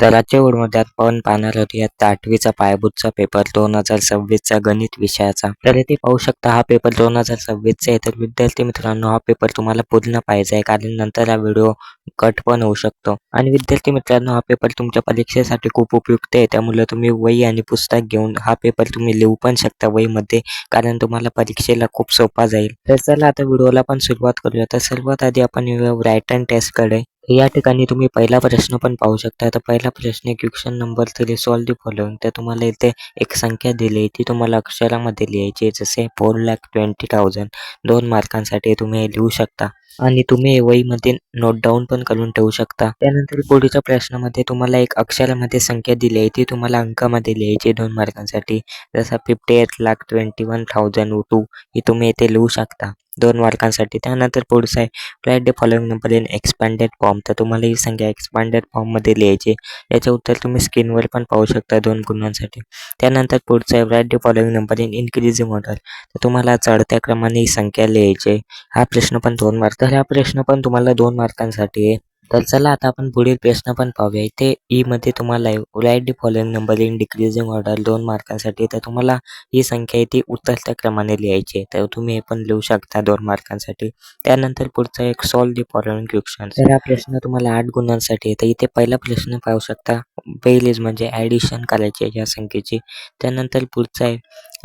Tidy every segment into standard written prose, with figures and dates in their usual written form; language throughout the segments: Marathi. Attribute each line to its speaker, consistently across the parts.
Speaker 1: तर आजच्या व्हिडिओमध्ये आपण पाहणार आहोत इयत्ता 8वीचा पायाभूतचा पेपर 2026चा गणित विषयाचा. तर इथे पाहू शकता हा पेपर 2026चा आहे. तर विद्यार्थी मित्रांनो, हा पेपर तुम्हाला पूर्ण पाहायचा आहे, कारण नंतर हा व्हिडिओ कट पण होऊ शकतो. आणि विद्यार्थी मित्रांनो, हा पेपर तुमच्या परीक्षेसाठी खूप उपयुक्त आहे. त्यामुळे तुम्ही वही आणि पुस्तक घेऊन हा पेपर तुम्ही लिहू पण शकता वहीमध्ये, कारण तुम्हाला परीक्षेला खूप सोपा जाईल. तर चला आता व्हिडिओला पण सुरुवात करूया. तर सर्वात आधी आपण येऊया रायटन टेस्टकडे. या ठिकाणी तुम्ही पहिला प्रश्न पण पाहू शकता. तर पहिला प्रश्न question number 3, solve the following. तर तुम्हाला इथे एक संख्या दिली आहे, ती तुम्हाला अक्षरामध्ये लिहायची आहे, जसे 4,20,000. 2 मार्कांसाठी तुम्ही हे लिहू शकता आणि तुम्ही हे वहीमध्ये नोट डाऊन पण करून ठेवू शकता. त्यानंतर पुढच्या प्रश्नामध्ये तुम्हाला एक अक्षरामध्ये संख्या दिली आहे, ती तुम्हाला अंकामध्ये लिहायची 2 मार्कांसाठी, जसं 58,21,002 ही तुम्ही इथे लिहू शकता 2 मार्कांसाठी. त्यानंतर पुढचं आहे write the following number in expanded form. तर तुम्हाला ही संख्या एक्सपांडेड फॉर्ममध्ये लिहायची. याचे उत्तर तुम्ही स्क्रीनवर पण पाहू शकता 2 गुणांसाठी. त्यानंतर पुढचं आहे write the following number in increasing order. तर तुम्हाला चढत्या क्रमाने ही संख्या लिहायची. हा प्रश्न पण 2 मार्क. तर हा प्रश्न पण तुम्हाला 2 मार्कांसाठी आहे. तर चला आता आपण पुढील प्रश्न पण पाहूया. इथे ई मध्ये तुम्हाला write the following number in decreasing order 2 मार्कांसाठी. तर तुम्हाला ही संख्या इथे उतरत्या क्रमाने लिहायची आहे, तर तुम्ही हे पण लिहू शकता 2 मार्कांसाठी. त्यानंतर पुढचा एक सॉल्व द फॉलोइंग क्वेश्चन. तर हा प्रश्न तुम्हाला 8 गुणांसाठी आहे. तर इथे पहिला प्रश्न पाहू शकता, बेरीज म्हणजे ॲडिशन करायची आहे या संख्येची. त्यानंतर पुढचा आहे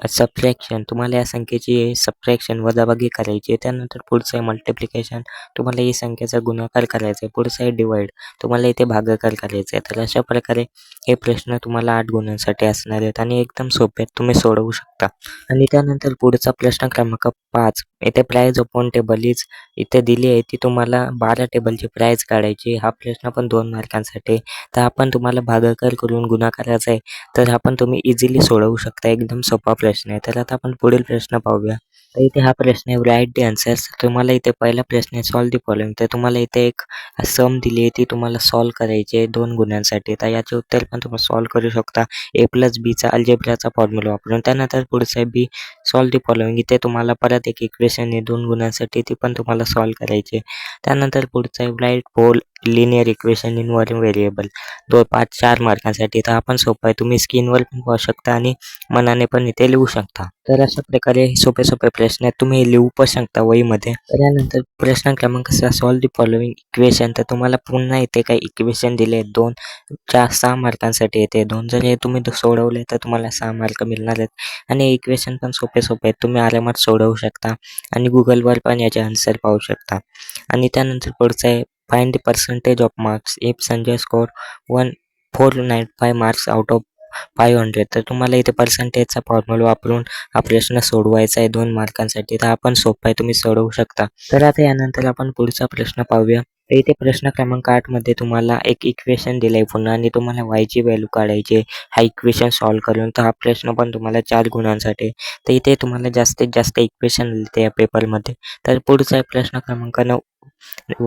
Speaker 1: सबट्रॅक्शन. तुम्हाला या संख्येची सबट्रॅक्शन वजाबाकी करायची आहे. त्यानंतर पुढचं आहे मल्टिप्लिकेशन. तुम्हाला ही संख्येचा गुणाकार करायचा आहे. पुढचं आहे डिवाइड. तुम्हाला इथे भागाकार करायचा आहे. तर अशा प्रकारे हे प्रश्न तुम्हाला 8 गुणांसाठी असणार आहेत आणि एकदम सोपे आहेत, तुम्ही सोडवू शकता. आणि त्यानंतर पुढचा प्रश्न क्रमांक 5. इथे प्राइज अपॉन टेबल इज इथे दिली आहे, ती तुम्हाला 12 टेबलची प्राइज काढायची. हा प्रश्न पण 2 मार्कांसाठी. तर आपण तुम्हाला भागाकार करून गुणाकाराचा आहे, तर हा पण तुम्ही इझिली सोडवू शकता. एकदम सोपा प्रश्न आहे. तर आता आपण पुढील प्रश्न पाहूया. तर इथे हा प्रश्न आहे राईट द आन्सर्स. तुम्हाला इथे पहिला प्रश्न आहे सॉल्व द फॉलोइंग. तर तुम्हाला इथे एक सम दिली आहे, ती तुम्हाला सॉल्व करायची आहे 2 गुणांसाठी. तर याचे उत्तर पण तुम्ही सॉल्व करू शकता a+bचा अल्जेब्राचा फॉर्म्युला वापरून. त्यानंतर पुढचं आहे बी सॉल्व द फॉलोइंग. इथे तुम्हाला परत एक इक्वेशन आहे 2 गुणांसाठी, ती पण तुम्हाला सॉल्व करायची आहे. त्यानंतर पुढचं आहे right 4 linear equation in 1 variable 4 मार्कांसाठी. तर आपण सोपं आहे, तुम्ही स्क्रीनवर पण पाहू शकता आणि मनाने पण इथे लिहू शकता. तर अशा प्रकारे सोपे सोपे प्रश्न आहेत, तुम्ही लिहू पण शकता वहीमध्ये. त्यानंतर प्रश्न क्रमांक 6 सॉल्व द फॉलोइंग इक्वेशन. तर तुम्हाला पुन्हा इथे काही इक्वेशन दिले आहेत 2, 4, 6 मार्कांसाठी येते 2. जर हे तुम्ही सोडवले तर तुम्हाला 6 मार्क मिळणार आहेत. आणि इक्वेशन पण सोपे सोपे आहेत, तुम्ही आरामात सोडवू शकता आणि गुगलवर पण याचे आन्सर पाहू शकता. आणि त्यानंतर पुढचं आहे find the percentage of marks if Sanjay score 495 marks out of 500. तर तुम्हाला इथे पर्सेंटेजचा फॉर्म्युला वापरून हा प्रश्न सोडवायचा आहे 2 मार्कांसाठी. तर हा पण सोपा आहे, तुम्ही सोडवू शकता. तर आता यानंतर आपण पुढचा प्रश्न पाहूया. तर इथे प्रश्न क्रमांक 8 मध्ये तुम्हाला एक इक्वेशन दिलं आहे पुन्हा आणि तुम्हाला वायची व्हॅल्यू काढायची आहे हा इक्वेशन सॉल्व करून. तर हा प्रश्न पण तुम्हाला 4 गुणांसाठी आहे. तर इथे तुम्हाला जास्तीत जास्त इक्वेशन दिलते या पेपरमध्ये. तर पुढचा प्रश्न क्रमांक 9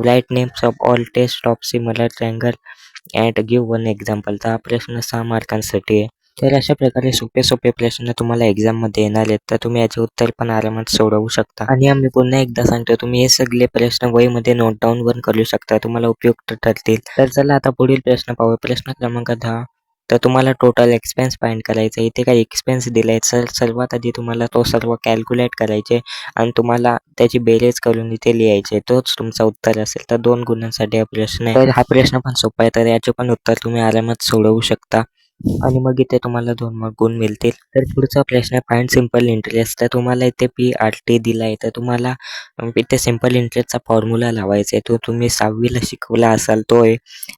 Speaker 1: write names of all test of similar triangle and give one example. तर हा प्रश्न 6 मार्कांसाठी आहे. तर अशा प्रकारे सोपे सोपे प्रश्न तुम्हाला एक्झाममध्ये येणार आहेत, तर तुम्ही याचे उत्तर पण आरामात सोडवू शकता. आणि आम्ही पुन्हा एकदा सांगतो, तुम्ही हे सगळे प्रश्न वहीमध्ये नोट डाऊन पण करू शकता, तुम्हाला उपयुक्त ठरतील. तर चला आता पुढील प्रश्न पाहूया. प्रश्न क्रमांक 10. तर तुम्हाला टोटल एक्सपेन्स फाइंड करायचा आहे. इथे काही एक्सपेन्स दिले आहेत. सर्वात आधी तुम्हाला तो सर्व कॅल्क्युलेट करायचे आणि तुम्हाला त्याची बेरीज करून इथे लिहायचे. तोच तुमचा उत्तर असेल. तर 2 गुणांसाठी हा प्रश्न आहे. तर हा प्रश्न पण सोपा आहे, तर याचे पण उत्तर तुम्ही आरामात सोडवू शकता आणि मग इथे तुम्हाला 2 मार्क गुण मिळतील. तर पुढचा प्रश्न आहे फाइंड सिंपल इंटरेस्ट. तर तुम्हाला इथे PRT दिला आहे. तर तुम्हाला इथे सिंपल इंटरेस्टचा फॉर्म्युला लावायचा आहे. तो तुम्ही 6वीला शिकवला असाल तो आहे.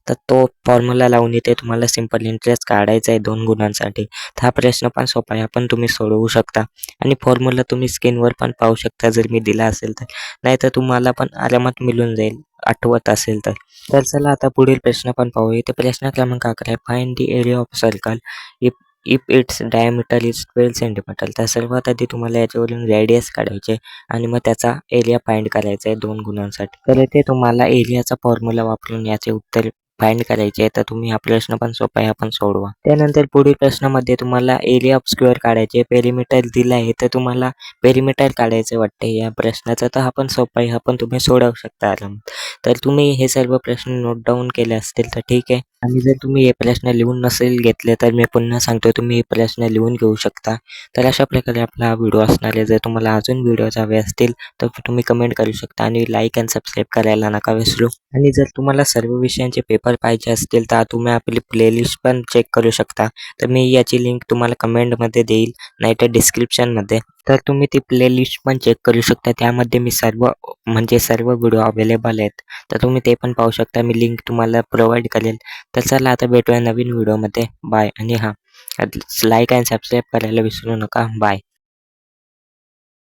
Speaker 1: तर तो फॉर्म्युला लावून इथे तुम्हाला सिंपल इंटरेस्ट काढायचा आहे 2 गुणांसाठी. तर हा प्रश्न पण सोपा आहे, हा पण तुम्ही सोडवू शकता आणि फॉर्म्युला तुम्ही स्क्रीनवर पण पाहू शकता जर मी दिला असेल तर. नाहीतर तुम्हाला पण आरामात मिळून जाईल आठवत असेल तर. तर चला आता पुढील प्रश्न पण पाहू. इथे प्रश्न क्रमांक 11 आहे find the area of circle if if its diameter is 12 centimetre. तर सर्वात आधी तुम्हाला याच्यावरून रेडियस काढायचे आणि मग त्याचा एरिया फाइंड करायचा आहे 2 गुणांसाठी. तर इथे तुम्हाला एरियाचा फॉर्म्युला वापरून याचे उत्तर फाइंड करायची आहे, तर तुम्ही हा प्रश्न पण सोपा आहे, हा पण सोडवा. त्यानंतर पुढील प्रश्नामध्ये तुम्हाला एरिया ऑफ स्क्वेअर काढायचे, पेरिमीटर दिलं आहे तर तुम्हाला पेरिमीटर काढायचं वाटते या प्रश्नाचं, तर हा पण सोपा आहे, हा पण तुम्ही सोडवू शकता आरामात. तर तुम्ही हे सर्व प्रश्न नोट डाऊन केले असतील तर ठीक आहे. आणि जर तुम्ही हे प्रश्न लिहून नसेल घेतले तर मी पुन्हा सांगतो, तुम्ही हे प्रश्न लिहून घेऊ शकता. तर अशा प्रकारे आपला हा व्हिडिओ असणार आहे. जर तुम्हाला अजून व्हिडिओज हवे असतील तर तुम्ही कमेंट करू शकता आणि लाईक आणि सबस्क्राईब करायला नका विसरू. आणि जर तुम्हाला सर्व विषयांचे पेपर पाहिजे असतील तर तुम्ही आपली प्लेलिस्ट पण चेक करू शकता. तर मी याची लिंक तुम्हाला कमेंटमध्ये देईल, नाहीतर डिस्क्रिप्शनमध्ये. तर तुम्ही ती प्लेलिस्ट पण चेक करू शकता. त्यामध्ये मी सर्व व्हिडिओ अवेलेबल आहेत. तर तुम्ही ते पण पाहू शकता. मी लिंक तुम्हाला प्रोव्हाइड करेल. तर चला आता भेटूया नवीन व्हिडिओमध्ये. बाय. आणि हां, लाईक आणि सबस्क्राईब करायला विसरू नका. बाय.